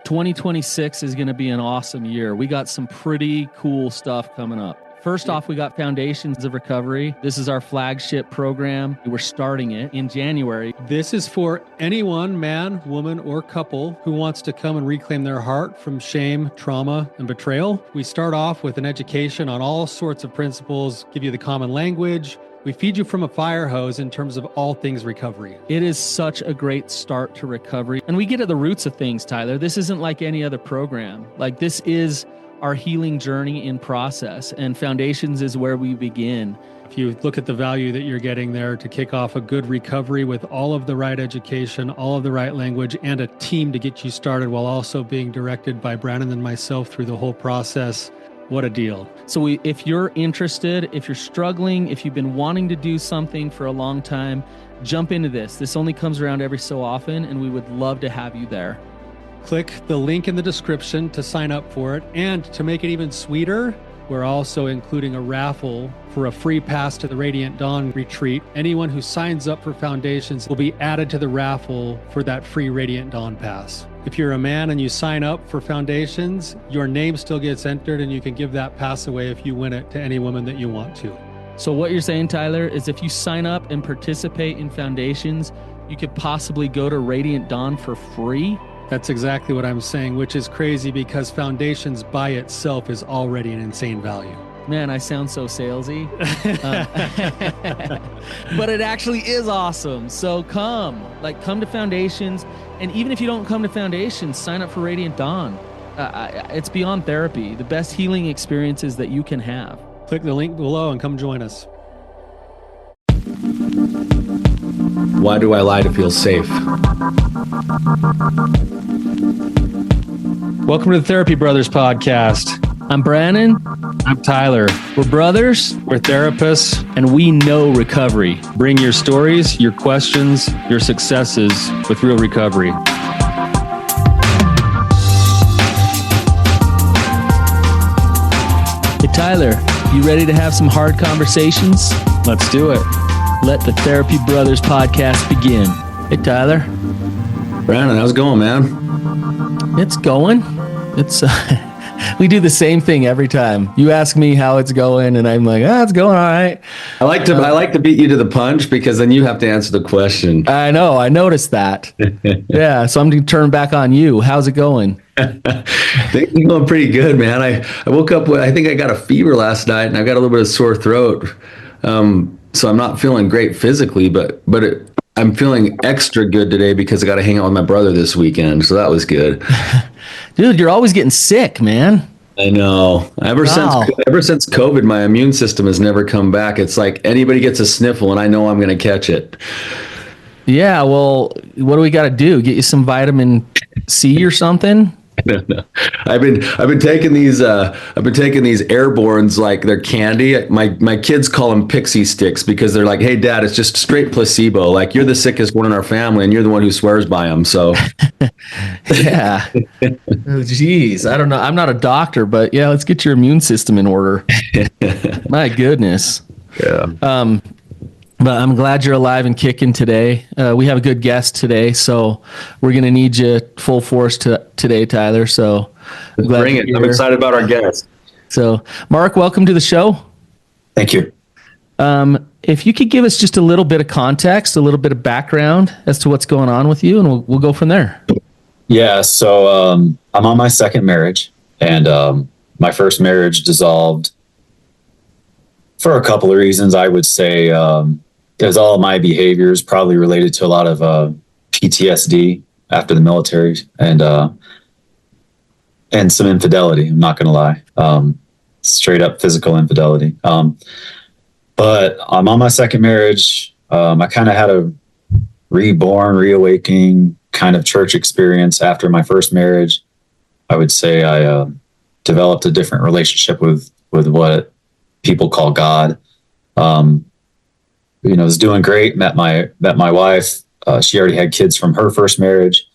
2026 is going to be an awesome year. We got some pretty cool stuff coming up. First off, we got Foundations of Recovery. This is our flagship program. We're starting it in January. This is for anyone, man, woman, or couple who wants to come and reclaim their heart from shame, trauma, and betrayal. We start off with an education on all sorts of principles, give you the common language. We feed you from a fire hose in terms of all things recovery. It is such a great start to recovery. And we get at the roots of things, Tyler. This isn't like any other program. Like, this is our healing journey in process, and Foundations is where we begin. If you look at the value that you're getting there to kick off a good recovery with all of the right education, all of the right language, and a team to get you started while also being directed by Brannon and myself through the whole process, what a deal. So if you're interested, if you're struggling, if you've been wanting to do something for a long time, jump into this. This only comes around every so often, and we would love to have you there. Click the link in the description to sign up for it. And to make it even sweeter, we're also including a raffle for a free pass to the Radiant Dawn retreat. Anyone who signs up for Foundations will be added to the raffle for that free Radiant Dawn pass. If you're a man and you sign up for Foundations, your name still gets entered, and you can give that pass away if you win it to any woman that you want to. So what you're saying, Tyler, is if you sign up and participate in Foundations, you could possibly go to Radiant Dawn for free? That's exactly what I'm saying, which is crazy because Foundations by itself is already an insane value. Man, I sound so salesy. But it actually is awesome. So come to Foundations. And even if you don't come to Foundations, sign up for Radiant Dawn. It's beyond therapy, the best healing experiences that you can have. Click the link below and come join us. Why do I lie to feel safe? Welcome to the Therapy Brothers podcast. I'm Brannon. I'm Tyler. We're brothers. We're therapists. And we know recovery. Bring your stories, your questions, your successes with real recovery. Hey, Tyler, you ready to have some hard conversations? Let's do it. Let the Therapy Brothers podcast begin. Hey, Tyler. Brannon, how's it going, man? It's going. It's we do the same thing every time. You ask me how it's going, and I'm like, it's going all right. I like to beat you to the punch because then you have to answer the question. I know. I noticed that. Yeah. So I'm going to turn back on you. How's it going? Things are going pretty good, man. I woke up I think I got a fever last night, and I got a little bit of sore throat. So I'm not feeling great physically, but I'm feeling extra good today because I got to hang out with my brother this weekend. So that was good. Dude, you're always getting sick, man. I know. Ever since COVID, my immune system has never come back. It's like anybody gets a sniffle and I know I'm going to catch it. Yeah. Well, what do we got to do? Get you some vitamin C or something? No. I've been taking these airbornes like they're candy. My kids call them pixie sticks because they're like, hey dad, it's just straight placebo. Like, you're the sickest one in our family and you're the one who swears by them. So yeah. Oh, geez. I don't know. I'm not a doctor, but yeah, let's get your immune system in order. My goodness. Yeah. But I'm glad you're alive and kicking today. We have a good guest today, so we're going to need you full force today, Tyler. So bring it. I'm excited about our guest. So, Mark, welcome to the show. Thank you. If you could give us just a little bit of context, a little bit of background as to what's going on with you, and we'll go from there. Yeah, so I'm on my second marriage, and my first marriage dissolved for a couple of reasons. I would say because all of my behaviors probably related to a lot of PTSD after the military and some infidelity. I'm not going to lie, straight up physical infidelity. But I'm on my second marriage. I kind of had a reawakening kind of church experience after my first marriage. I would say I developed a different relationship with what people call God. Was doing great. Met my wife. She already had kids from her first marriage.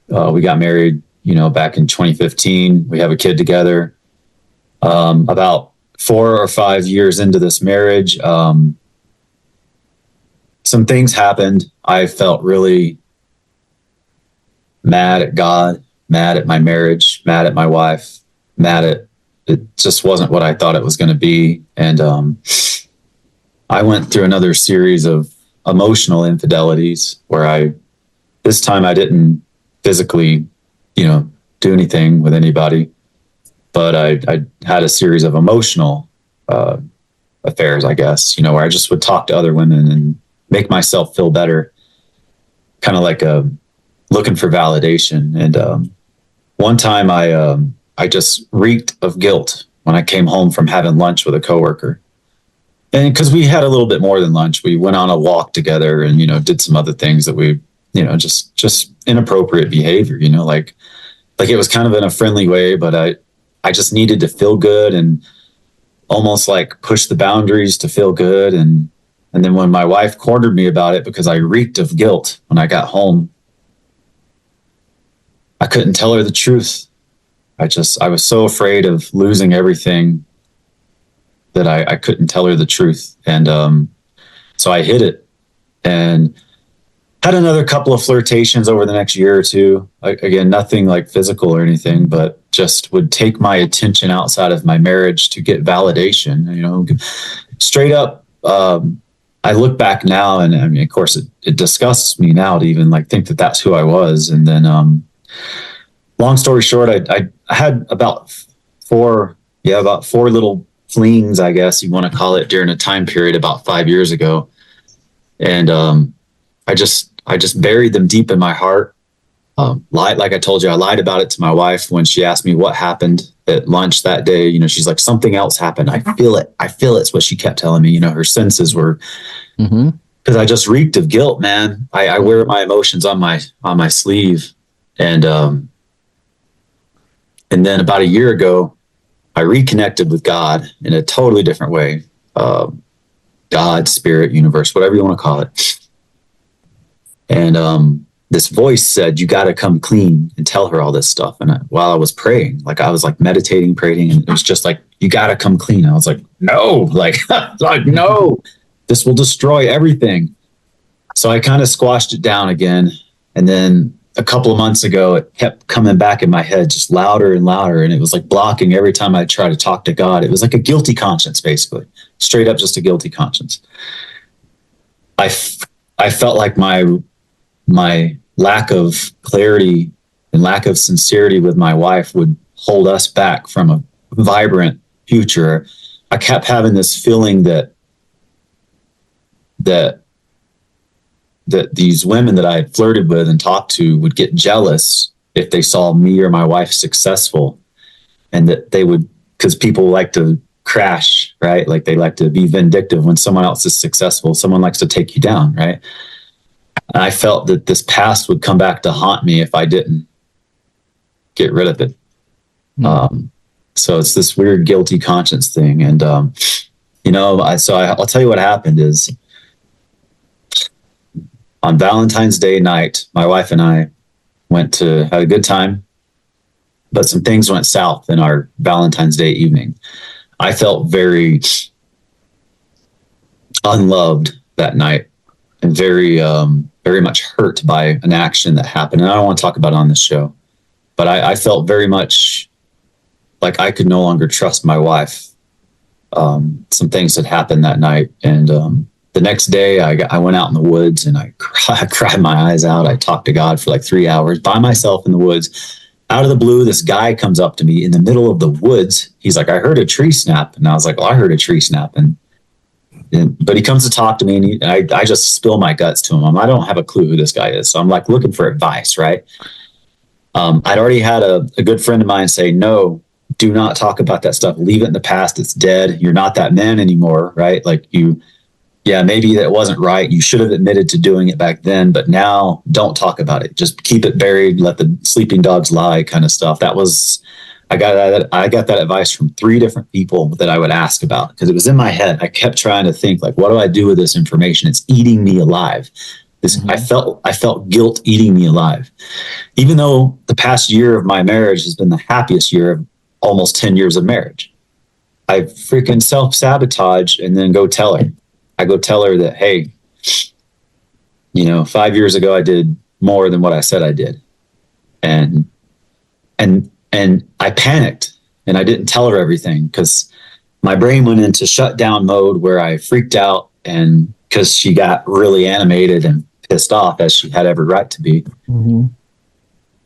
We got married, back in 2015. We have a kid together. About 4 or 5 years into this marriage, some things happened. I felt really mad at God mad at my marriage, mad at my wife, mad at it just wasn't what I thought it was going to be. And I went through another series of emotional infidelities where this time I didn't physically, do anything with anybody, but I had a series of emotional affairs, I guess, where I just would talk to other women and make myself feel better, kind of like looking for validation. And one time I just reeked of guilt when I came home from having lunch with a coworker. And because we had a little bit more than lunch, we went on a walk together and, did some other things that we, just inappropriate behavior, like it was kind of in a friendly way, but I just needed to feel good and almost like push the boundaries to feel good. And then when my wife cornered me about it because I reeked of guilt when I got home, I couldn't tell her the truth. I was so afraid of losing everything that I couldn't tell her the truth. And so I hid it and had another couple of flirtations over the next year or two. Again, nothing like physical or anything, but just would take my attention outside of my marriage to get validation, straight up. I look back now and I mean, of course it disgusts me now to even like think that that's who I was. And then, long story short, I had about four little flings, I guess you want to call it, during a time period about 5 years ago. And I just buried them deep in my heart. Lied, like I told you, I lied about it to my wife when she asked me what happened at lunch that day. She's like, something else happened. I feel it. It's what she kept telling me. Her senses were, because I just reeked of guilt, man. I wear my emotions on my sleeve. And then about a year ago, I reconnected with God in a totally different way. God, spirit, universe, whatever you want to call it. And this voice said, you got to come clean and tell her all this stuff. And while I was praying, like I was like meditating, praying, and it was just like, you got to come clean. I was like, no, like no, this will destroy everything. So I kind of squashed it down again. And then a couple of months ago, it kept coming back in my head, just louder and louder. And it was like blocking every time I tried to talk to God. It was like a guilty conscience, basically, straight up, just a guilty conscience. I felt like my lack of clarity and lack of sincerity with my wife would hold us back from a vibrant future. I kept having this feeling that these women that I had flirted with and talked to would get jealous if they saw me or my wife successful, and that they would, because people like to crash, right? Like they like to be vindictive when someone else is successful. Someone likes to take you down, right? And I felt that this past would come back to haunt me if I didn't get rid of it. So it's this weird guilty conscience thing. And, I'll tell you what happened is on Valentine's Day night, my wife and I went to have a good time, but some things went south in our Valentine's Day evening. I felt very unloved that night and very much hurt by an action that happened. And I don't want to talk about it on this show, but I felt very much like I could no longer trust my wife. Some things had happened that night. And the next day I went out in the woods and I cried my eyes out. I talked to God for like 3 hours by myself in the woods. Out of the blue, this guy comes up to me in the middle of the woods. He's like, I heard a tree snap. And I was like, well, I heard a tree snap. But he comes to talk to me and I just spill my guts to him. I don't have a clue who this guy is. So I'm like looking for advice, right? I'd already had a good friend of mine say, no, do not talk about that stuff. Leave it in the past. It's dead. You're not that man anymore, right? Like maybe that wasn't right. You should have admitted to doing it back then, but now don't talk about it. Just keep it buried. Let the sleeping dogs lie, kind of stuff. I got that advice from 3 different people that I would ask about because it was in my head. I kept trying to think like, what do I do with this information? It's eating me alive. I felt guilt eating me alive. Even though the past year of my marriage has been the happiest year of almost 10 years of marriage, I freaking self-sabotage and then go tell her. I go tell her that, hey, 5 years ago, I did more than what I said I did. And and I panicked and I didn't tell her everything because my brain went into shutdown mode where I freaked out, and because she got really animated and pissed off, as she had every right to be. Mm-hmm.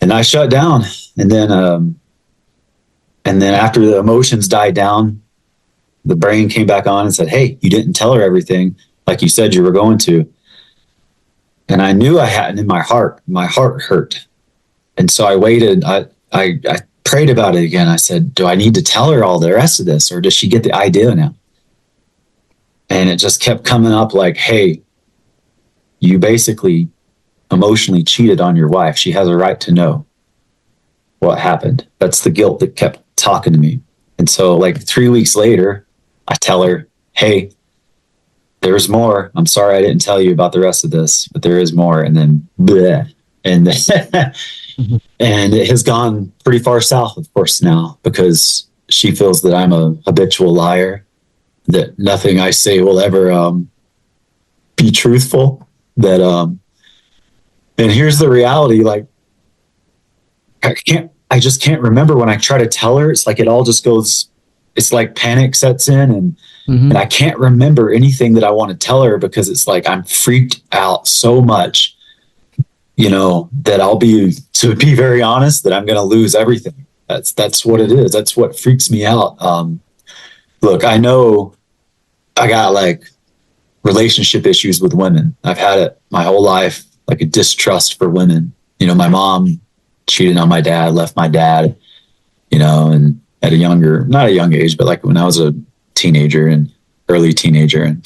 And I shut down. And then after the emotions died down, the brain came back on and said, hey, you didn't tell her everything like you said you were going to. And I knew I hadn't in my heart. My heart hurt. And so I waited. I prayed about it again. I said, do I need to tell her all the rest of this, or does she get the idea now? And it just kept coming up like, hey, you basically emotionally cheated on your wife. She has a right to know what happened. That's the guilt that kept talking to me. And so like 3 weeks later, I tell her, hey, there's more. I'm sorry I didn't tell you about the rest of this, but there is more. And then bleh. And and it has gone pretty far south, of course, now, because she feels that I'm a habitual liar, that nothing I say will ever be truthful. That and here's the reality, like I just can't remember when I try to tell her. It's like it all just goes, it's like panic sets in, and I can't remember anything that I want to tell her because it's like I'm freaked out so much, you know, that I'll be, to be very honest, that I'm going to lose everything. That's what it is. That's what freaks me out. Look, I know I got like relationship issues with women. I've had it my whole life, like a distrust for women. You know, my mom cheated on my dad, left my dad, you know, and at not a young age, but like when I was a teenager and early teenager. And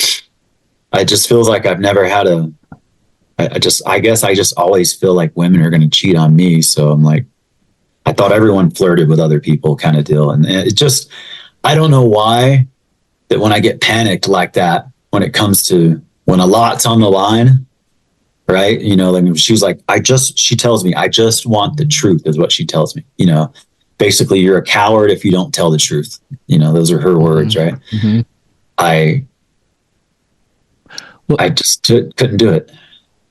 I just feels like I've never had I guess I just always feel like women are going to cheat on me. So I'm like, I thought everyone flirted with other people kind of deal. And it just, I don't know why that when I get panicked like that, when it comes to when a lot's on the line, right? You know, like she's like, she tells me, I just want the truth is what she tells me, you know, basically you're a coward if you don't tell the truth. You know, those are her words, right? Mm-hmm. I just couldn't do it.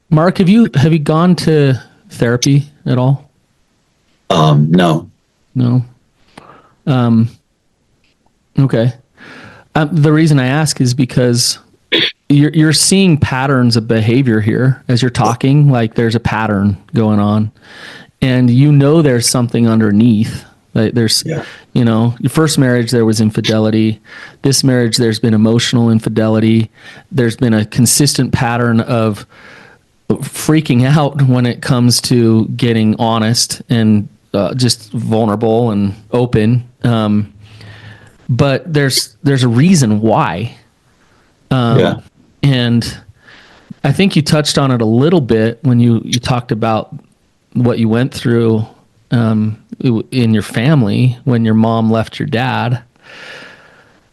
Mark, have you gone to therapy at all? No. Okay. The reason I ask is because you're seeing patterns of behavior here as you're talking. Like there's a pattern going on, and you know there's something underneath. Like there's, you know, your first marriage there was infidelity. This marriage there's been emotional infidelity. There's been a consistent pattern of freaking out when it comes to getting honest and just vulnerable and open. But there's a reason why. And I think you touched on it a little bit when you talked about what you went through in your family when your mom left your dad.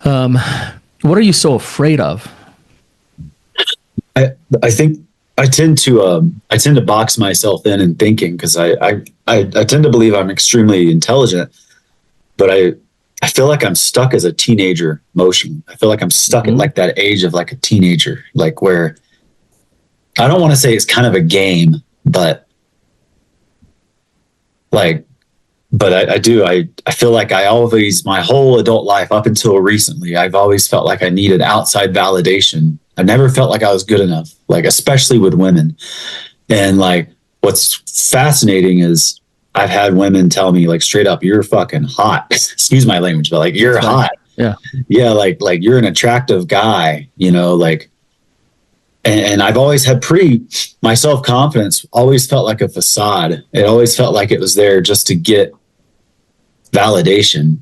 What are you so afraid of? I think I tend to box myself in thinking, because I tend to believe I'm extremely intelligent, but I feel like I'm stuck as a teenager emotionally. I feel like I'm stuck at like that age of like a teenager, like where I don't want to say it's kind of a game, but like, but I do. I feel like I always, my whole adult life up until recently, I've always felt like I needed outside validation. I never felt like I was good enough, like, especially with women. And like, what's fascinating is I've had women tell me like straight up, you're fucking hot. Excuse my language, but like, you're hot. Yeah. Yeah. Like you're an attractive guy, you know, like, and I've always had my self-confidence always felt like a facade. It always felt like it was there just to get validation.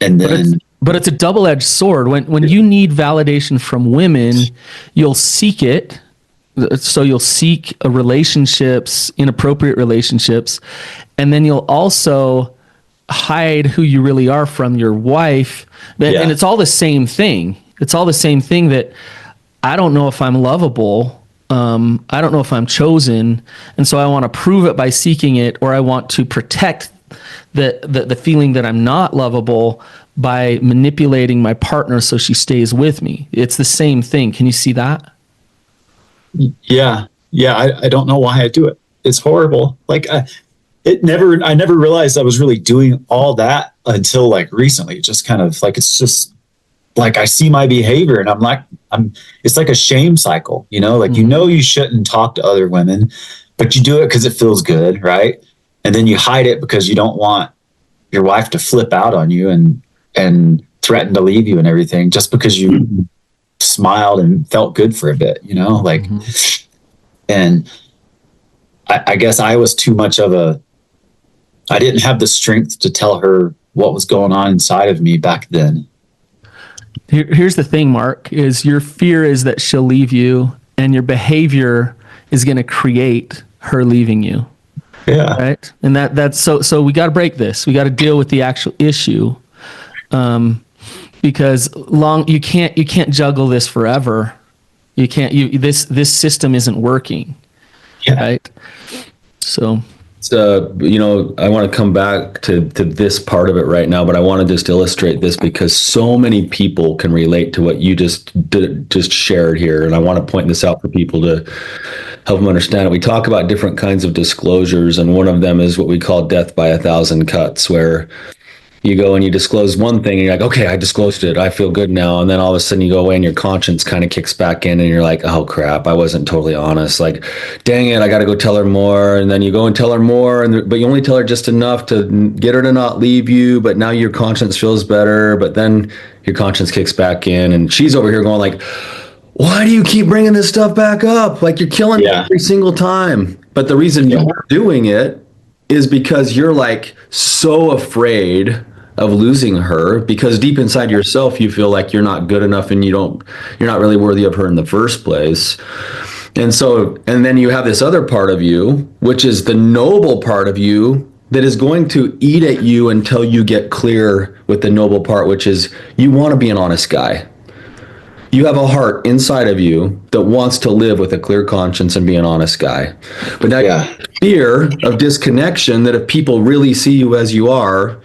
And then, but it's a double-edged sword. When you need validation from women, you'll seek it. So you'll seek relationships, inappropriate relationships, and then you'll also hide who you really are from your wife. And it's all the same thing. It's all the same thing that I don't know if I'm lovable. I don't know if I'm chosen. And so I want to prove it by seeking it, or I want to protect the feeling that I'm not lovable by manipulating my partner so she stays with me. It's the same thing. Can you see that? Yeah. I don't know why I do it. It's horrible. Like I never realized I was really doing all that until like recently. It just kind of like, it's just like, I see my behavior and it's like a shame cycle, like, you shouldn't talk to other women, but you do it because it feels good. Right. And then you hide it because you don't want your wife to flip out on you and threaten to leave you and everything, just because you smiled and felt good for a bit, like, and I guess I was too much I didn't have the strength to tell her what was going on inside of me back then. Here's the thing, Mark, is your fear is that she'll leave you, and your behavior is going to create her leaving you. Yeah. Right. And that's so we got to break this. We got to deal with the actual issue. Because you can't juggle this forever. You can't, this system isn't working. Yeah. Right. So I want to come back to this part of it right now, but I want to just illustrate this because so many people can relate to what you just shared here. And I want to point this out for people to help them understand it. We talk about different kinds of disclosures, and one of them is what we call death by 1,000 cuts, where you go and you disclose one thing and you're like, okay, I disclosed it, I feel good now. And then all of a sudden you go away and your conscience kind of kicks back in and you're like, oh crap, I wasn't totally honest. Like, dang it, I got to go tell her more. And then you go and tell her more, but you only tell her just enough to get her to not leave you. But now your conscience feels better, but then your conscience kicks back in and she's over here going like, why do you keep bringing this stuff back up? Like, you're killing me every single time. But the reason you're doing it is because you're like so afraid of losing her, because deep inside yourself you feel like you're not good enough and you're not really worthy of her in the first place. And then you have this other part of you, which is the noble part of you, that is going to eat at you until you get clear with the noble part, which is you want to be an honest guy. You have a heart inside of you that wants to live with a clear conscience and be an honest guy. But that fear of disconnection, that if people really see you as you are,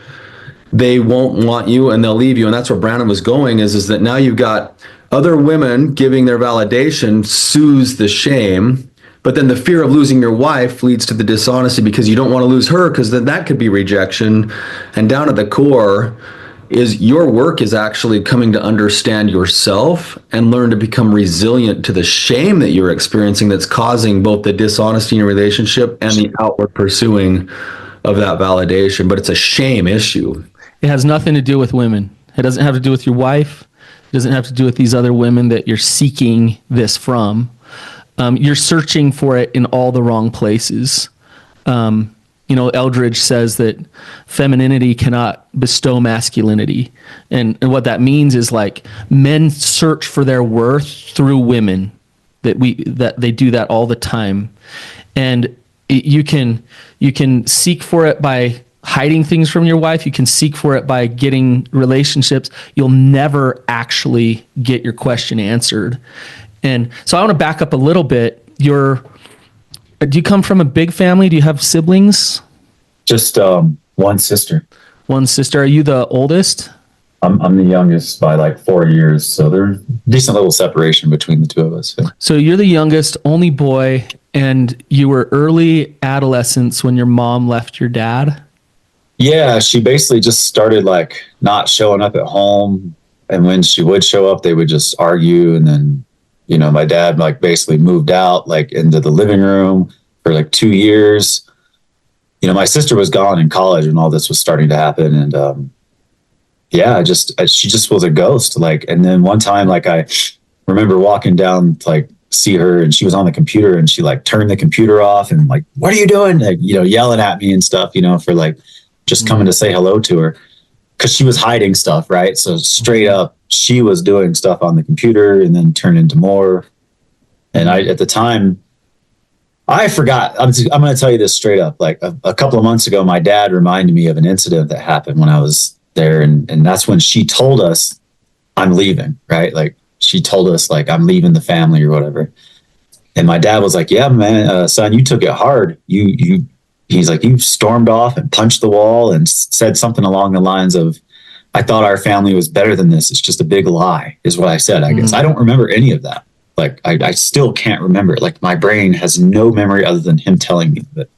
they won't want you and they'll leave you. And that's where Brannon was going, is that now you've got other women giving their validation soothes the shame, but then the fear of losing your wife leads to the dishonesty because you don't want to lose her, because then that could be rejection. And down at the core is your work is actually coming to understand yourself and learn to become resilient to the shame that you're experiencing that's causing both the dishonesty in your relationship and the outward pursuing of that validation. But it's a shame issue. It has nothing to do with women. It doesn't have to do with your wife. It doesn't have to do with these other women that you're seeking this from. You're searching for it in all the wrong places. Eldridge says that femininity cannot bestow masculinity. And what that means is, like, men search for their worth through women, that they do that all the time. And you can seek for it by hiding things from your wife. You can seek for it by getting relationships. You'll never actually get your question answered. And so I want to back up a little bit. Do you come from a big family? Do you have siblings? Just one sister. One sister. Are you the oldest? I'm the youngest by like 4 years. So there's decent little separation between the two of us. Yeah. So you're the youngest, only boy, and you were early adolescence when your mom left your dad? Yeah, she basically just started like not showing up at home. And when she would show up, they would just argue. And then, my dad like basically moved out like into the living room for like 2 years. My sister was gone in college when all this was starting to happen. And she just was a ghost. Like, and then one time, like, I remember walking down to like see her, and she was on the computer, and she like turned the computer off and like, what are you doing? Like, yelling at me and stuff, for like just coming to say hello to her, because she was hiding stuff, right? So straight up, she was doing stuff on the computer and then turned into more. And at the time, I forgot. I'm going to tell you this straight up. Like a couple of months ago, my dad reminded me of an incident that happened when I was there. And that's when she told us I'm leaving, right? Like, she told us like, I'm leaving the family or whatever. And my dad was like, yeah, man, son, you took it hard. He's like, you stormed off and punched the wall and said something along the lines of, I thought our family was better than this. It's just a big lie, is what I said, I guess. I don't remember any of that. Like, I still can't remember it. Like, my brain has no memory other than him telling me that.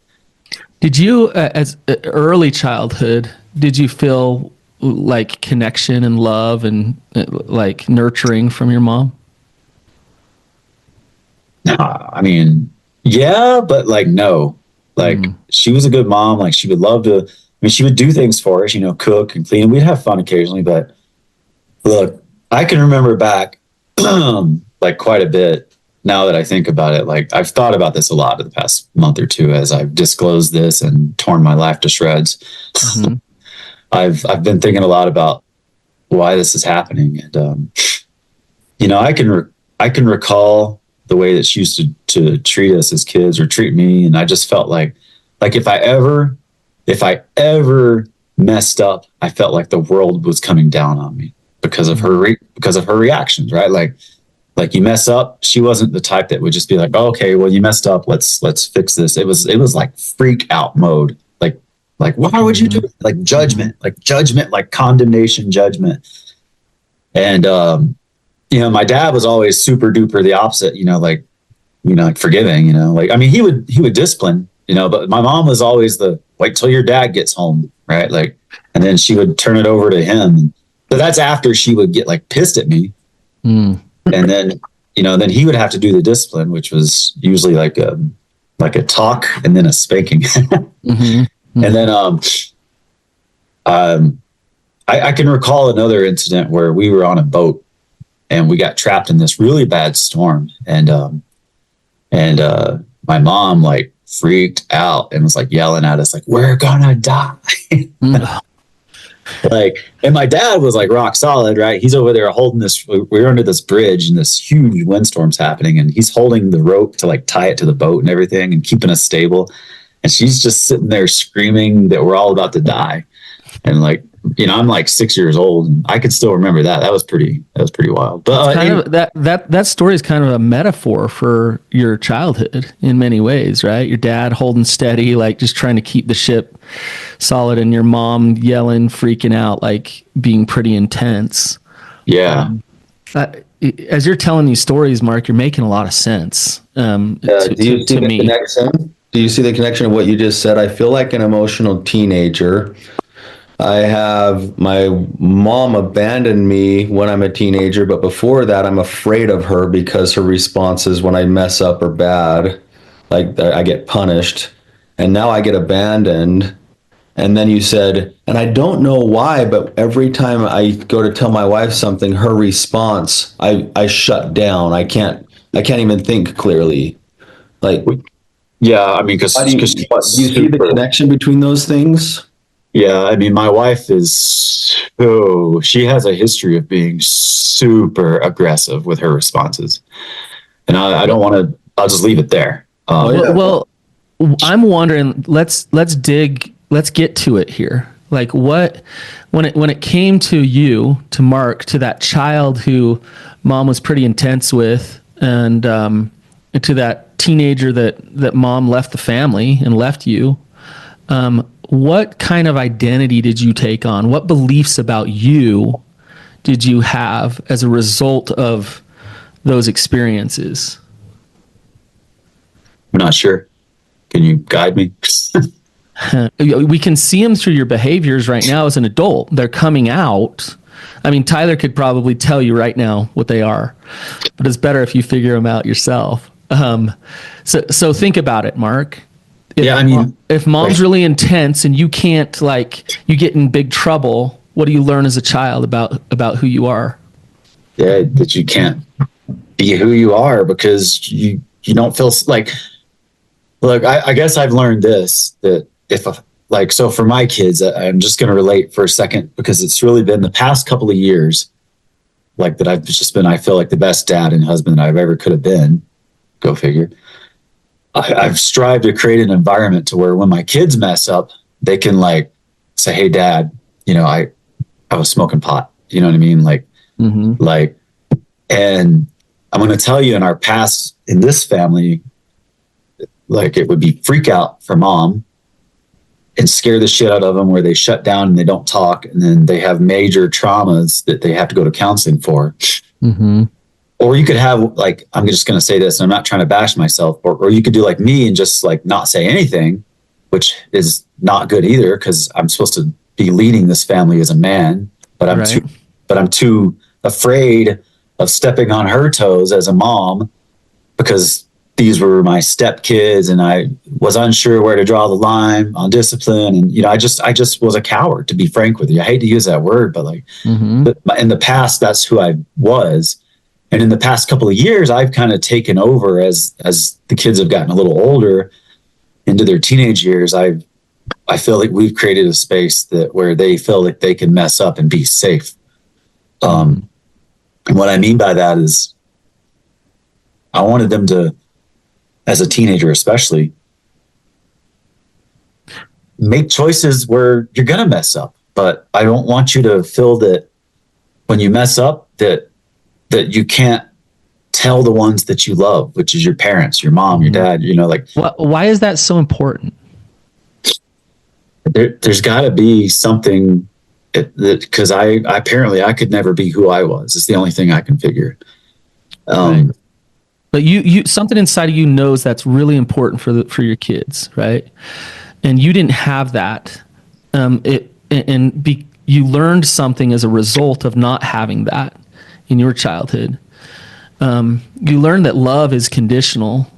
Did you, as early childhood, did you feel like connection and love and like nurturing from your mom? I mean, yeah, but like, no, like she was a good mom. Like she would love to, I mean, she would do things for us, cook and clean. We'd have fun occasionally, but look, I can remember back like quite a bit now that I think about it. Like I've thought about this a lot in the past month or two as I've disclosed this and torn my life to shreds. Mm-hmm. I've been thinking a lot about why this is happening, and I can recall the way that she used to treat us as kids or treat me, and I just felt like if I ever messed up, I felt like the world was coming down on me because of her reactions, right? Like you mess up, she wasn't the type that would just be like, oh, okay, well you messed up, let's fix this. It was like freak out mode. Like, why would you do it? Like judgment, like condemnation, judgment. And, my dad was always super duper the opposite, like forgiving, like, I mean, he would discipline, but my mom was always wait till your dad gets home. Right. Like, and then she would turn it over to him. But that's after she would get like pissed at me. And then, then he would have to do the discipline, which was usually like a talk and then a spanking. And then I can recall another incident where we were on a boat and we got trapped in this really bad storm. And my mom like freaked out and was like yelling at us like, we're gonna die. Like, and my dad was like rock solid, right? He's over there holding this. We're under this bridge and this huge windstorm's happening, and he's holding the rope to like tie it to the boat and everything and keeping us stable. And she's just sitting there screaming that we're all about to die. And like, I'm like 6 years old and I can still remember that. That was pretty wild. But that story is kind of a metaphor for your childhood in many ways, right? Your dad holding steady, like just trying to keep the ship solid, and your mom yelling, freaking out, like being pretty intense. Yeah. As you're telling these stories, Mark, you're making a lot of sense. Do you see the connection? Do you see the connection of what you just said? I feel like an emotional teenager. I have my mom abandoned me when I'm a teenager, but before that, I'm afraid of her because her responses when I mess up are bad. Like I get punished, and now I get abandoned. And then you said, and I don't know why, but every time I go to tell my wife something, her response, I shut down. I can't even think clearly. Like, yeah, I mean, because do you see the connection between those things? Yeah, I mean, my wife she has a history of being super aggressive with her responses, and I don't want to. I'll just leave it there. Well, I'm wondering. Let's get to it here. Like, when it came to you, to Mark, to that child who mom was pretty intense with, and to that teenager that mom left the family and left you, what kind of identity did you take on? What beliefs about you did you have as a result of those experiences? I'm not sure. Can you guide me? We can see them through your behaviors right now as an adult. They're coming out. I mean, Tyler could probably tell you right now what they are, but it's better if you figure them out yourself. So think about it, Mark. If mom's really intense and you can't, you get in big trouble, what do you learn as a child about who you are? Yeah, that you can't be who you are because you don't feel like. Look, I guess I've learned this, that so for my kids, I'm just going to relate for a second because it's really been the past couple of years, like that I've just been, I feel like the best dad and husband that I've ever could have been. Go figure. I've strived to create an environment to where when my kids mess up, they can say, hey, Dad, I was smoking pot. You know what I mean? And I'm going to tell you in our past, in this family, it would be freak out for mom and scare the shit out of them where they shut down and they don't talk. And then they have major traumas that they have to go to counseling for. Mm-hmm. Or you could have I'm just going to say this and I'm not trying to bash myself, or you could do like me and just not say anything which is not good either, because I'm supposed to be leading this family as a man, but I'm too afraid of stepping on her toes as a mom, because these were my step kids and I was unsure where to draw the line on discipline. And, I just was a coward, to be frank with you. I hate to use that word, but like in the past, that's who I was. And in the past couple of years, I've kind of taken over as the kids have gotten a little older into their teenage years. I feel like we've created a space where they feel like they can mess up and be safe. And what I mean by that is I wanted them to, as a teenager especially, make choices where you're going to mess up. But I don't want you to feel that when you mess up that you can't tell the ones that you love, which is your parents, your mom, your dad, Why is that so important? There's got to be something because I could never be who I was. It's the only thing I can figure. Right. But you something inside of you knows that's really important for your kids, right? And you didn't have that. You learned something as a result of not having that in your childhood. You learned that love is conditional.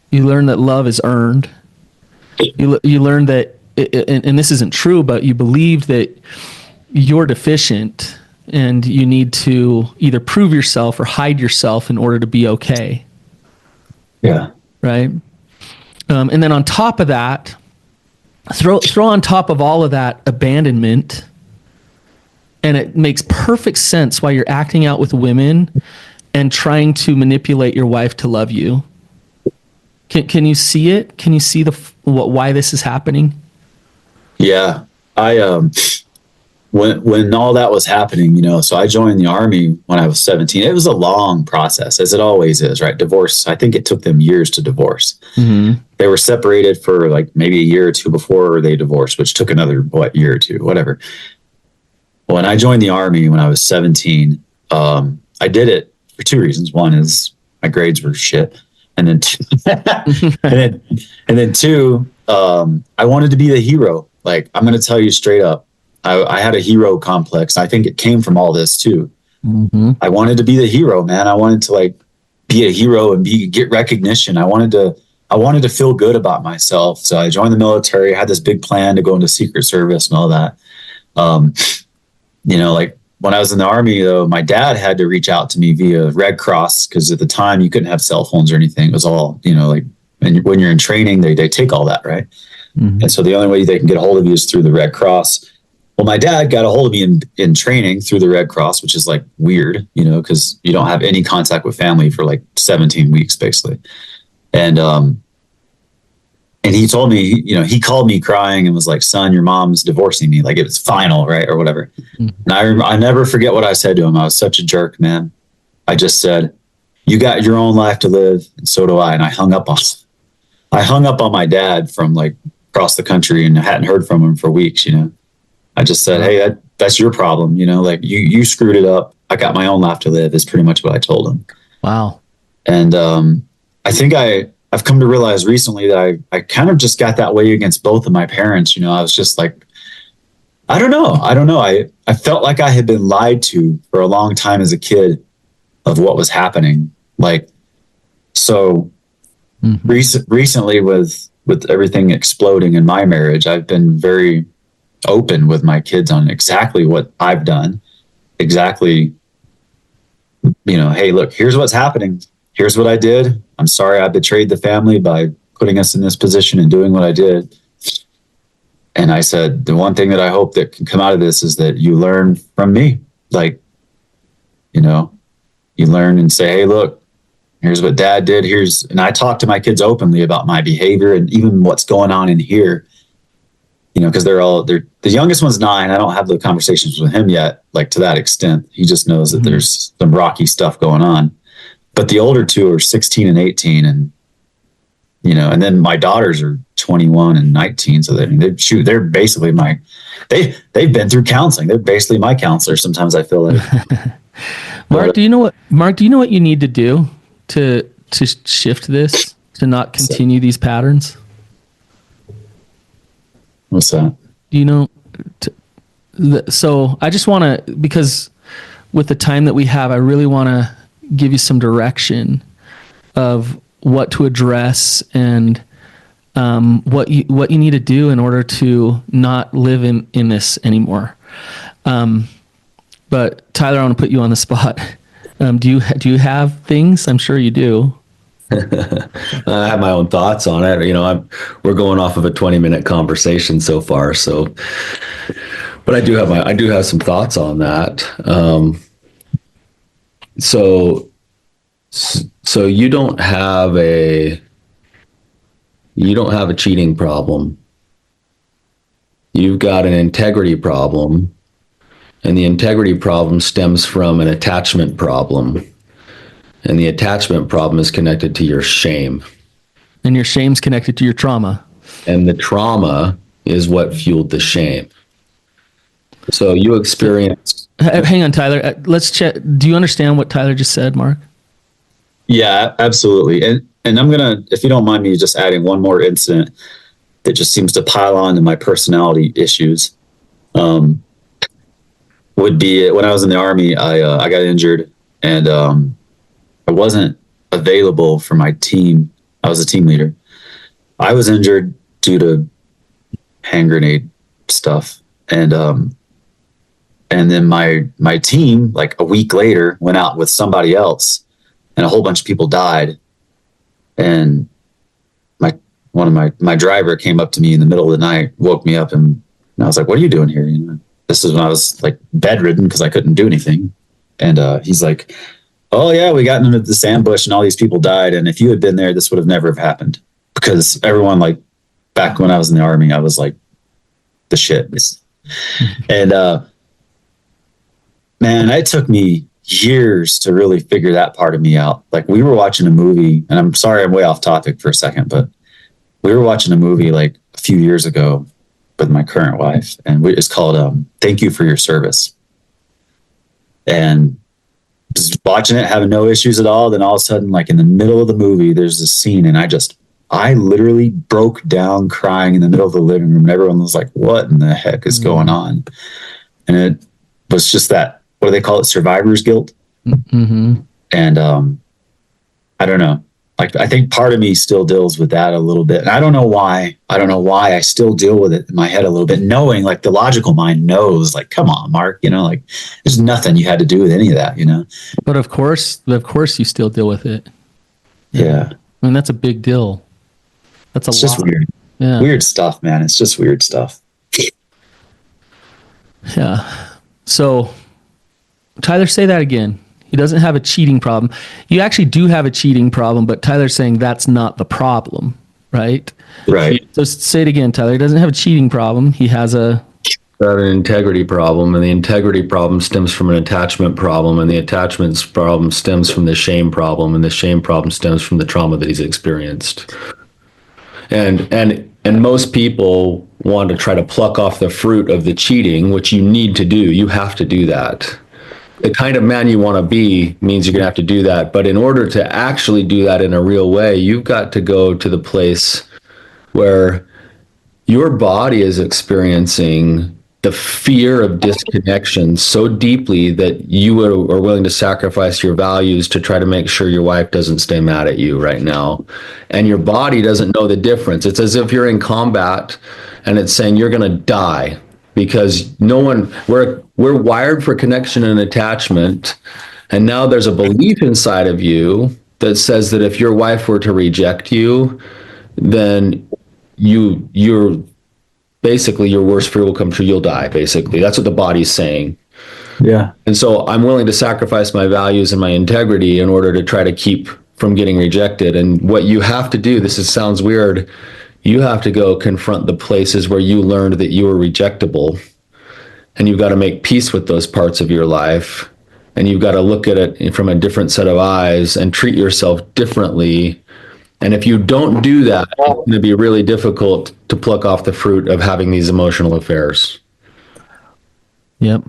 You learn that love is earned. You learn that, and this isn't true, but you believed that you're deficient and you need to either prove yourself or hide yourself in order to be okay. Yeah. Right. And then on top of that, throw on top of all of that abandonment, and it makes perfect sense why you're acting out with women and trying to manipulate your wife to love you. Can you see it? Can you see why this is happening? Yeah. When all that was happening, so I joined the Army when I was 17. It was a long process, as it always is, right? Divorce. I think it took them years to divorce. Mm-hmm. They were separated for like maybe a year or two before they divorced, which took another year or two, whatever. When I joined the Army when I was 17, I did it for two reasons. One is my grades were shit. And then two, and then two, I wanted to be the hero. Like, I'm going to tell you straight up, I had a hero complex. I think it came from all this too. Mm-hmm. I wanted to be the hero, man. I wanted to like be a hero and get recognition. I wanted to feel good about myself. So I joined the military. I had this big plan to go into Secret Service and all that. Like when I was in the Army, though, my dad had to reach out to me via Red Cross, because at the time you couldn't have cell phones or anything. It was all, and when you're in training, they take all that, right? Mm-hmm. And so the only way they can get a hold of you is through the Red Cross. Well, my dad got a hold of me in training through the Red Cross, which is like weird, because you don't have any contact with family for like 17 weeks, basically. And he told me, he called me crying and was like, "Son, your mom's divorcing me. Like, it was final, right?" Or whatever. Mm-hmm. And I never forget what I said to him. I was such a jerk, man. I just said, "You got your own life to live, and so do I." And I hung up on my dad from like across the country, and I hadn't heard from him for weeks, I just said, "Hey, that's your problem. Like you screwed it up. I got my own life to live," is pretty much what I told him. Wow. And I think I've come to realize recently that I kind of just got that way against both of my parents. I was just like, I don't know. I felt like I had been lied to for a long time as a kid of what was happening. Like, so recently with everything exploding in my marriage, I've been very open with my kids on exactly what I've done. Exactly, hey, look, here's what's happening. Here's what I did. I'm sorry I betrayed the family by putting us in this position and doing what I did. And I said, the one thing that I hope that can come out of this is that you learn from me. Like, you learn and say, "Hey, look, here's what dad did. And I talk to my kids openly about my behavior and even what's going on in here, because the youngest one's 9. I don't have the conversations with him yet, like to that extent. He just knows that there's some rocky stuff going on. But the older two are 16 and 18, and and then my daughters are 21 and 19. So they're basically they've been through counseling. They're basically my counselor. Sometimes I feel like. Mark, do you know what you need to do to shift this, to not continue these patterns? What's that? Do you know? So I just want to, because with the time that we have, I really want to give you some direction of what to address and what you need to do in order to not live in this anymore. But Tyler, I want to put you on the spot. Do you have things? I'm sure you do. I have my own thoughts on it. We're going off of a 20-minute conversation so far. So, but I do have some thoughts on that. So you don't have a cheating problem. You've got an integrity problem, and the integrity problem stems from an attachment problem. And the attachment problem is connected to your shame. And your shame's connected to your trauma. And the trauma is what fueled the shame. So you experience... Hang on, Tyler. Let's check. Do you understand what Tyler just said, Mark? Yeah, absolutely. And I'm going to, if you don't mind me just adding one more incident that just seems to pile on to my personality issues, would be when I was in the Army, I got injured, and I wasn't available for my team. I was a team leader. I was injured due to hand grenade stuff. And then my team, like a week later, went out with somebody else, and a whole bunch of people died. And my driver came up to me in the middle of the night, woke me up, and I was like, "What are you doing here?" This is when I was like bedridden because I couldn't do anything. And he's like, "Oh yeah, we got into this ambush and all these people died. And if you had been there, this would have never have happened." Because everyone, like, back when I was in the Army, I was like the shit. And man, it took me years to really figure that part of me out. Like, we were watching a movie, and I'm sorry I'm way off topic for a second, but we were watching a movie like a few years ago with my current wife, and it's called Thank You for Your Service. And just watching it, having no issues at all. Then all of a sudden, like in the middle of the movie, there's this scene, and I literally broke down crying in the middle of the living room, and everyone was like, "What in the heck is going on?" And it was just that, what do they call it? Survivor's guilt. Mm-hmm. And I don't know. Like, I think part of me still deals with that a little bit. And I don't know why. I still deal with it in my head a little bit, knowing, like, the logical mind knows, like, come on, Mark, like, there's nothing you had to do with any of that, But of course you still deal with it. Yeah. I mean, that's a big deal. That's It's just weird. Yeah. Weird stuff, man. It's just weird stuff. Yeah. So, Tyler, say that again. He doesn't have a cheating problem. You actually do have a cheating problem, but Tyler's saying that's not the problem, right? Right. So say it again, Tyler. He doesn't have a cheating problem. He has an integrity problem, and the integrity problem stems from an attachment problem, and the attachment problem stems from the shame problem, and the shame problem stems from the trauma that he's experienced. And most people want to try to pluck off the fruit of the cheating, which you need to do. You have to do that. The kind of man you want to be means you're going to have to do that. But in order to actually do that in a real way, you've got to go to the place where your body is experiencing the fear of disconnection so deeply that you are willing to sacrifice your values to try to make sure your wife doesn't stay mad at you right now. And your body doesn't know the difference. It's as if you're in combat and it's saying you're going to die, because we're wired for connection and attachment. And now there's a belief inside of you that says that if your wife were to reject you, then you're basically, your worst fear will come true. You'll die, basically. That's what the body's saying. Yeah. And so I'm willing to sacrifice my values and my integrity in order to try to keep from getting rejected. And what you have to do, sounds weird, you have to go confront the places where you learned that you were rejectable. And you've got to make peace with those parts of your life. And you've got to look at it from a different set of eyes and treat yourself differently. And if you don't do that, it's going to be really difficult to pluck off the fruit of having these emotional affairs. Yep.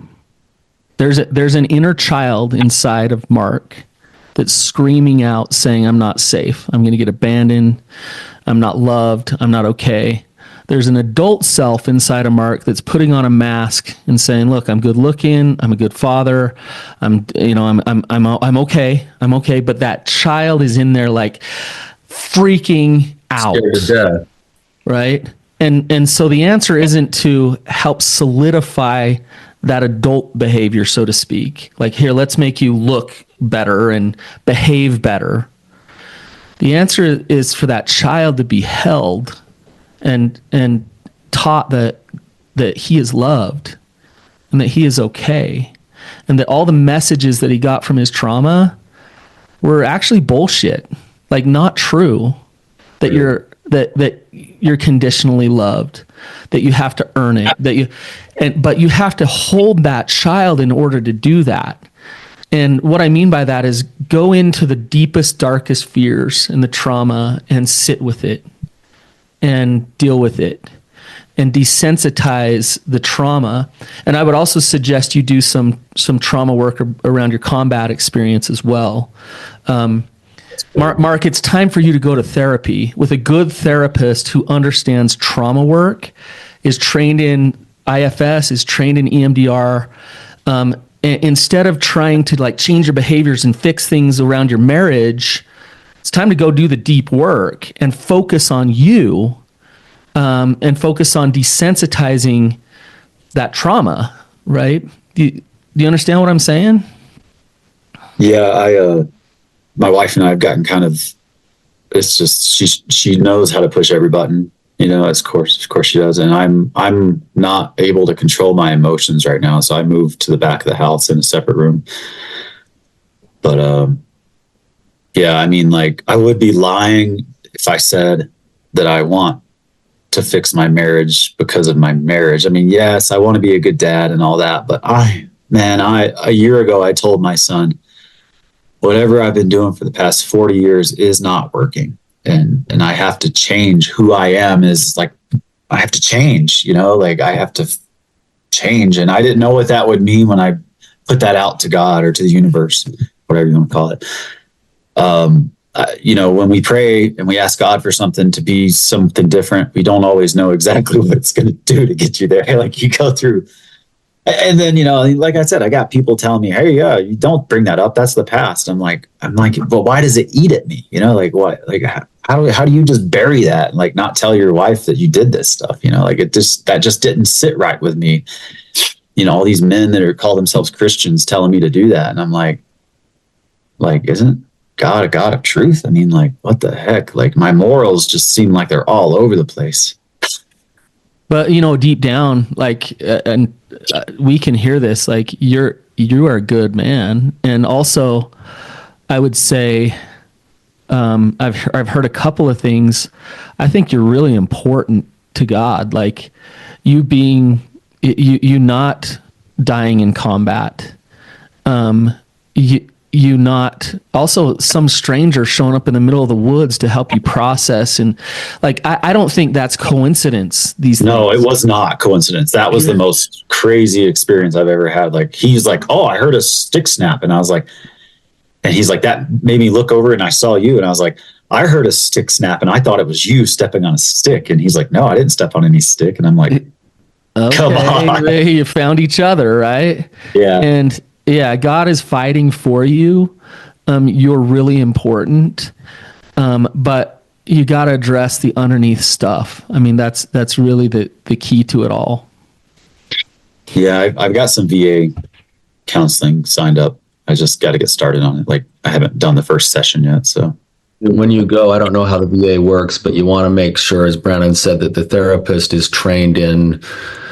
There's an inner child inside of Mark that's screaming out saying, "I'm not safe. I'm going to get abandoned. I'm not loved. I'm not okay." There's an adult self inside of Mark that's putting on a mask and saying, "Look, I'm good looking. I'm a good father. I'm okay. I'm okay." But that child is in there like freaking out, Scared to death. right? And so the answer isn't to help solidify that adult behavior, so to speak. Like, here, let's make you look better and behave better. The answer is for that child to be held and taught that he is loved and that he is okay, and that all the messages that he got from his trauma were actually bullshit, like not true. That you're conditionally loved, that you have to earn it, but you have to hold that child in order to do that. And what I mean by that is go into the deepest, darkest fears and the trauma and sit with it and deal with it and desensitize the trauma. And I would also suggest you do some trauma work around your combat experience as well. Mark, it's time for you to go to therapy with a good therapist who understands trauma work, is trained in IFS, is trained in EMDR. Instead of trying to like change your behaviors and fix things around your marriage, it's time to go do the deep work and focus on you, and focus on desensitizing that trauma, right? Do you understand what I'm saying? Yeah, my wife and I have gotten kind of, it's just, she knows how to push every button, of course she does. And I'm not able to control my emotions right now. So I moved to the back of the house in a separate room. But, yeah, I mean, like, I would be lying if I said that I want to fix my marriage because of my marriage. I mean, yes, I want to be a good dad and all that, but a year ago, I told my son, whatever I've been doing for the past 40 years is not working. And I have to change who I am. Is like, I have to change, like I have to change. And I didn't know what that would mean when I put that out to God or to the universe, whatever you want to call it. When we pray and we ask God for something to be something different, we don't always know exactly what it's going to do to get you there. Like, you go through. And then, like I said, I got people telling me, "Hey, yeah, you don't bring that up. That's the past." I'm like, but why does it eat at me? Like, what? Like, how do you just bury that and like not tell your wife that you did this stuff? Like, that just didn't sit right with me. All these men that call themselves Christians telling me to do that, and I'm like, isn't God a God of truth? I mean, like, what the heck? Like, my morals just seem like they're all over the place. But deep down, like, we can hear this. Like, you are a good man, and also, I would say, I've heard a couple of things. I think you're really important to God. Like, you not dying in combat. You not also some stranger showing up in the middle of the woods to help you process. And like, I don't think that's coincidence. No, it was not coincidence. That was the most crazy experience I've ever had. Like, he's like, "Oh, I heard a stick snap." And I was like, and he's like, "That made me look over and I saw you." And I was like, "I heard a stick snap and I thought it was you stepping on a stick." And he's like, "No, I didn't step on any stick." And I'm like, okay, come on. You found each other, right? Yeah. And yeah, God is fighting for you. You're really important. But you got to address the underneath stuff. I mean, that's really the key to it all. Yeah, I've got some VA counseling signed up. I just got to get started on it. Like, I haven't done the first session yet. So When you go, I don't know how the VA works, but you want to make sure, as Brannon said, that the therapist is trained in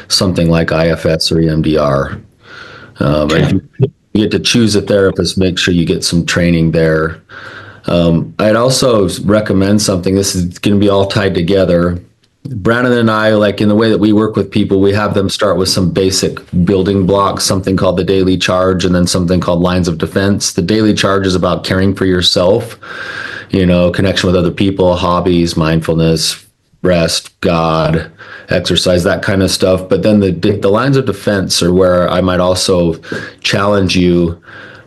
something like IFS or EMDR. Okay. And if you get to choose a therapist, make sure you get some training there. I'd also recommend something. This is going to be all tied together. Brannon and I, like in the way that we work with people, we have them start with some basic building blocks, something called the daily charge, and then something called lines of defense. The daily charge is about caring for yourself, connection with other people, hobbies, mindfulness, rest, God, exercise, that kind of stuff. But then the lines of defense are where I might also challenge you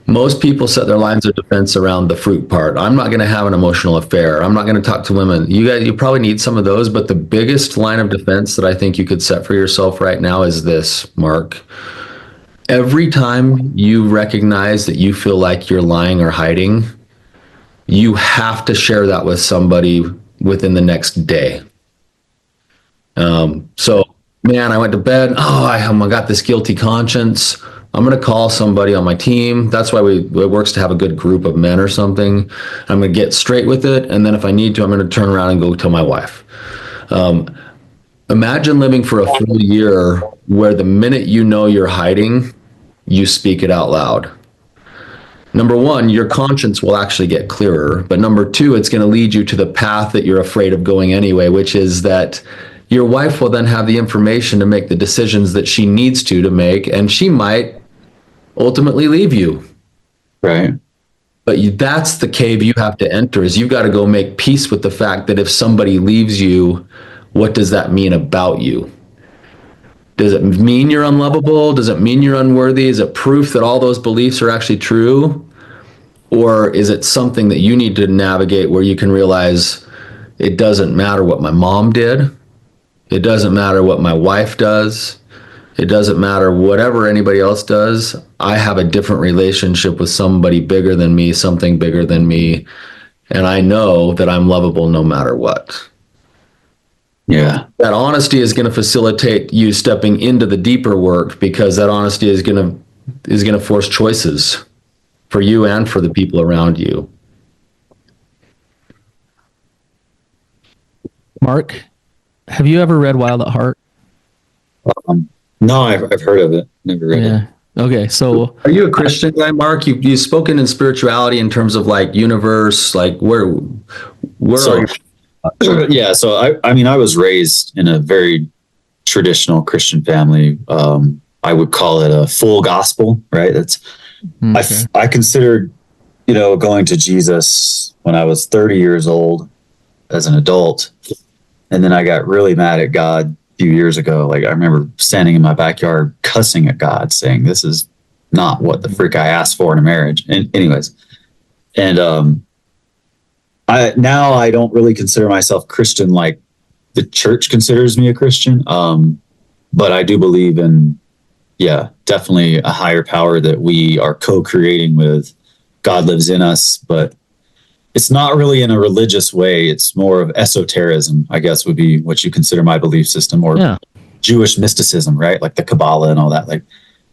Most people set their lines of defense around the fruit part. I'm not going to have an emotional affair. I'm not going to talk to women. You probably need some of those, but the biggest line of defense that I think you could set for yourself right now is this, Mark. Every time you recognize that you feel like you're lying or hiding, you have to share that with somebody within the next day. So, man, I went to bed. Oh, I got this guilty conscience. I'm going to call somebody on my team. That's why it works to have a good group of men or something. I'm going to get straight with it. And then if I need to, I'm going to turn around and go tell my wife. Imagine living for a full year where the minute you know you're hiding, you speak it out loud. Number one, your conscience will actually get clearer. But number two, it's going to lead you to the path that you're afraid of going anyway, which is that your wife will then have the information to make the decisions that she needs to make, and she might ultimately leave you. Right. But that's the cave you have to enter, is you've got to go make peace with the fact that if somebody leaves you, what does that mean about you? Does it mean you're unlovable? Does it mean you're unworthy? Is it proof that all those beliefs are actually true? Or is it something that you need to navigate where you can realize it doesn't matter what my mom did? It doesn't matter what my wife does. It doesn't matter whatever anybody else does. I have a different relationship with somebody bigger than me, something bigger than me. And I know that I'm lovable no matter what. Yeah. That honesty is going to facilitate you stepping into the deeper work, because that honesty is going to force choices for you and for the people around you. Mark, have you ever read Wild at Heart? No, I've heard of it. Never read it. Okay, so are you a Christian guy, Mark? You've spoken in spirituality in terms of like universe, like where So, are you? yeah, so I mean, I was raised in a very traditional Christian family. I would call it a full gospel, right? That's okay. I considered, going to Jesus when I was 30 years old as an adult, and then I got really mad at God a few years ago. Like, I remember standing in my backyard cussing at God, saying, "This is not what the freak I asked for in a marriage." And anyways, and I don't really consider myself Christian like the church considers me a Christian. But I do believe in, definitely a higher power that we are co-creating with. God lives in us, but it's not really in a religious way. It's more of esotericism, I guess, would be what you consider my belief system, or Jewish mysticism, right? Like the Kabbalah and all that. Like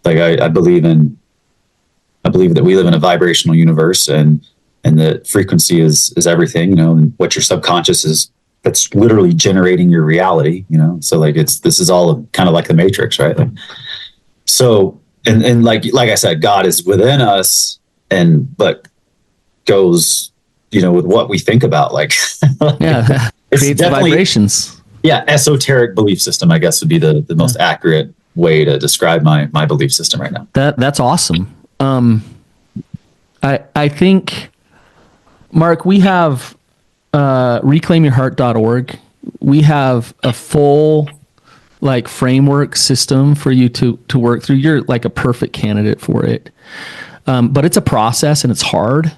I believe that we live in a vibrational universe, and the frequency is everything, and what your subconscious is, that's literally generating your reality, So like this is all kind of like the Matrix, right? Like, so and like I said, God is within us, but goes, with what we think about, like it's creates vibrations. Yeah, esoteric belief system, I guess, would be the most accurate way to describe my belief system right now. That's awesome. I think, Mark, we have reclaimyourheart.org. We have a full framework system for you to work through. You're like a perfect candidate for it. But it's a process and it's hard,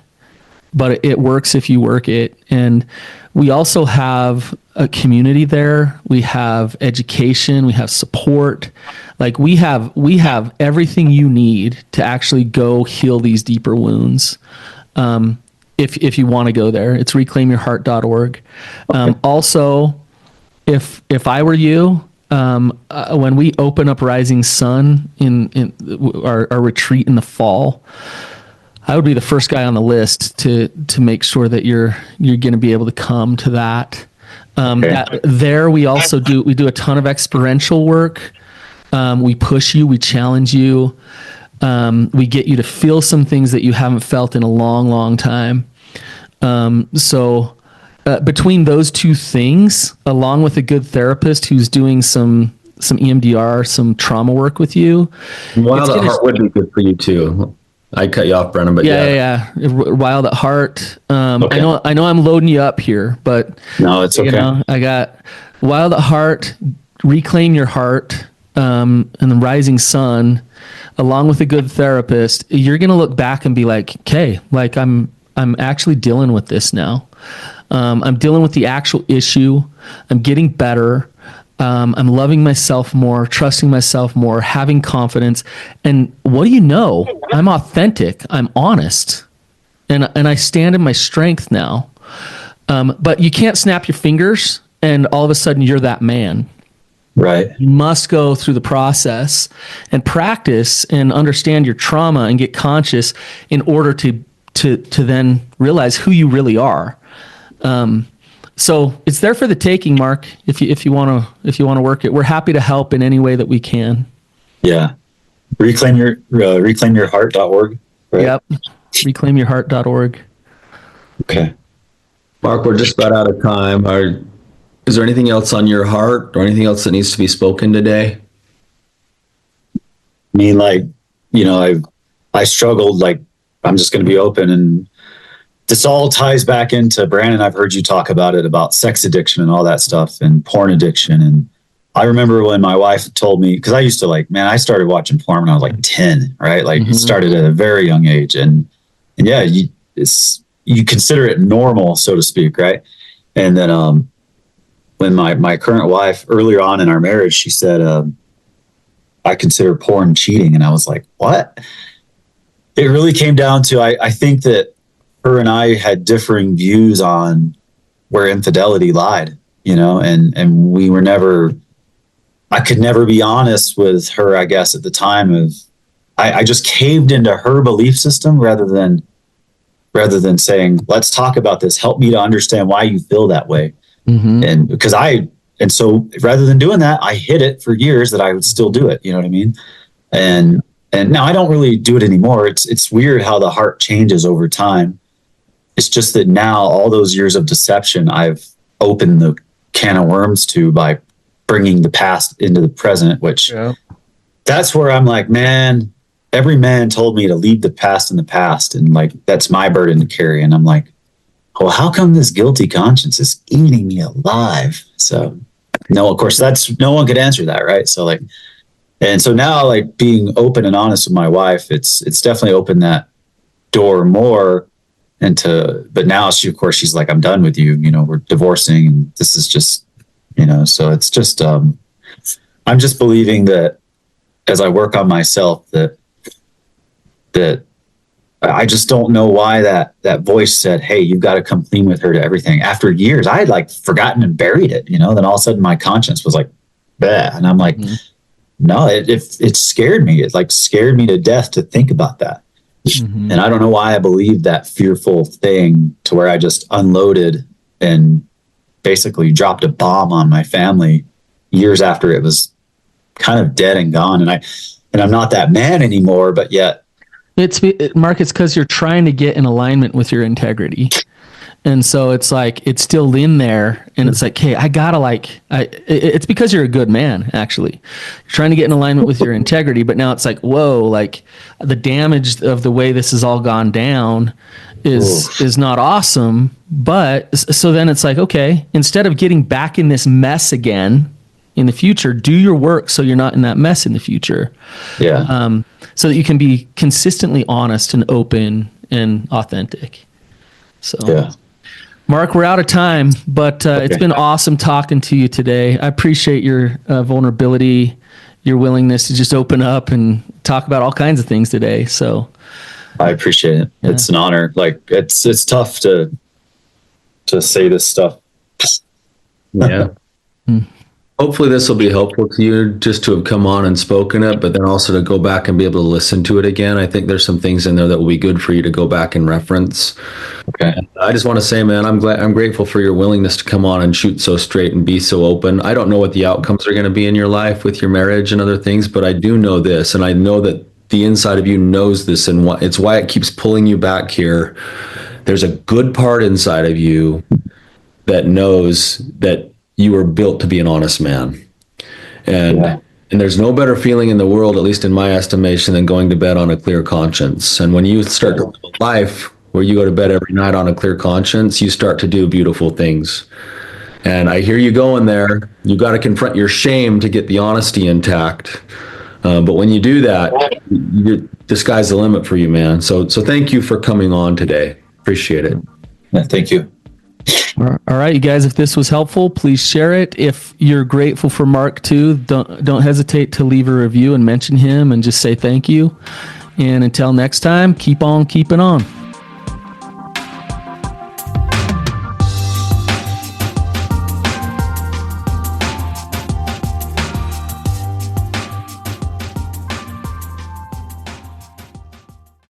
but it works if you work it. And we also have a community there. We have education, we have support. Like we have everything you need to actually go heal these deeper wounds. If you want to go there, it's reclaimyourheart.org. Also, if I were you, when we open up Rising Sun in our retreat in the fall, I would be the first guy on the list to make sure that you're going to be able to come to that. There we also do a ton of experiential work. We push you, we challenge you. We get you to feel some things that you haven't felt in a long, long time. So between those two things, along with a good therapist who's doing some EMDR, some trauma work with you. Wild at Heart would be good for you too. I cut you off, Brannon, but yeah. Wild at Heart. Okay. I know I'm loading you up here, but no, it's okay. I got Wild at Heart, Reclaim Your Heart. and the rising sun, along with a good therapist, you're going to look back and be like, okay, like I'm actually dealing with this now. I'm dealing with the actual issue. I'm getting better. I'm loving myself more, trusting myself more, having confidence. And what do you know? I'm authentic. I'm honest. And I stand in my strength now. But you can't snap your fingers and all of a sudden you're that man. Right. You must go through the process and practice and understand your trauma and get conscious in order to then realize who you really are. So it's there for the taking, Mark. If you want to work it, we're happy to help in any way that we can. Yeah. Reclaimyourheart.org. Right? Yep. Reclaimyourheart.org. Okay. Mark, we're just about out of time. Is there anything else on your heart or anything else that needs to be spoken today? I mean, like, you know, I struggled, like, I'm just going to be open, and this all ties back into Brannon. I've heard you talk about it, about sex addiction and all that stuff and porn addiction. And I remember when my wife told me, because I used to I started watching porn when I was like 10, right? Like it started at a very young age. And yeah, you consider it normal, so to speak, right? And then when my current wife, earlier on in our marriage, she said, I consider porn cheating. And I was like, what? It really came down to, I think that her and I had differing views on where infidelity lied, you know, and we were never, I could never be honest with her, I guess, at the time I just caved into her belief system rather than saying, let's talk about this. Help me to understand why you feel that way. And so rather than doing that, I hid it for years that I would still do it. You know what I mean? And now I don't really do it anymore. It's weird how the heart changes over time. It's just that now all those years of deception, I've opened the can of worms to by bringing the past into the present, which that's where I'm like, man, every man told me to leave the past in the past. And like, that's my burden to carry. And I'm like, well, how come this guilty conscience is eating me alive? So no, of course, no one could answer that. Right. So like, and so now like being open and honest with my wife, it's definitely opened that door more. But now she's like, I'm done with you. You know, we're divorcing and this is just, you know, so it's just, I'm just believing that as I work on myself, that I just don't know why that voice said, hey, you've got to come clean with her to everything. After years, I had like forgotten and buried it, you know, then all of a sudden my conscience was like, bah. And I'm like, no, it scared me. It like scared me to death to think about that. And I don't know why I believed that fearful thing to where I just unloaded and basically dropped a bomb on my family years after it was kind of dead and gone. And I'm not that man anymore, but yet. Mark, it's because you're trying to get in alignment with your integrity. And so it's like, it's still in there. And it's like, hey, I gotta it's because you're a good man, actually. You're trying to get in alignment with your integrity. But now it's like, whoa, like the damage of the way this has all gone down is not awesome. But so then it's like, okay, instead of getting back in this mess again in the future, do your work so you're not in that mess in the future. Yeah. So that you can be consistently honest and open and authentic. So, yeah. Mark, we're out of time, but it's been awesome talking to you today. I appreciate your vulnerability, your willingness to just open up and talk about all kinds of things today. So I appreciate it. Yeah. It's an honor. Like it's tough to say this stuff. Yeah. Hopefully this will be helpful to you just to have come on and spoken it, but then also to go back and be able to listen to it again. I think there's some things in there that will be good for you to go back and reference. Okay. And I just want to say, man, I'm grateful for your willingness to come on and shoot so straight and be so open. I don't know what the outcomes are going to be in your life with your marriage and other things, but I do know this, and I know that the inside of you knows this, and it's why it keeps pulling you back here. There's a good part inside of you that knows that you were built to be an honest man. And there's no better feeling in the world, at least in my estimation, than going to bed on a clear conscience. And when you start to live a life where you go to bed every night on a clear conscience, you start to do beautiful things. And I hear you going there. You got to confront your shame to get the honesty intact. But when you do that, the sky's the limit for you, man. So thank you for coming on today. Appreciate it. Yeah, thank you. All right, you guys, if this was helpful, please share it. If you're grateful for Mark too, don't hesitate to leave a review and mention him and just say thank you. And until next time, keep on keeping on.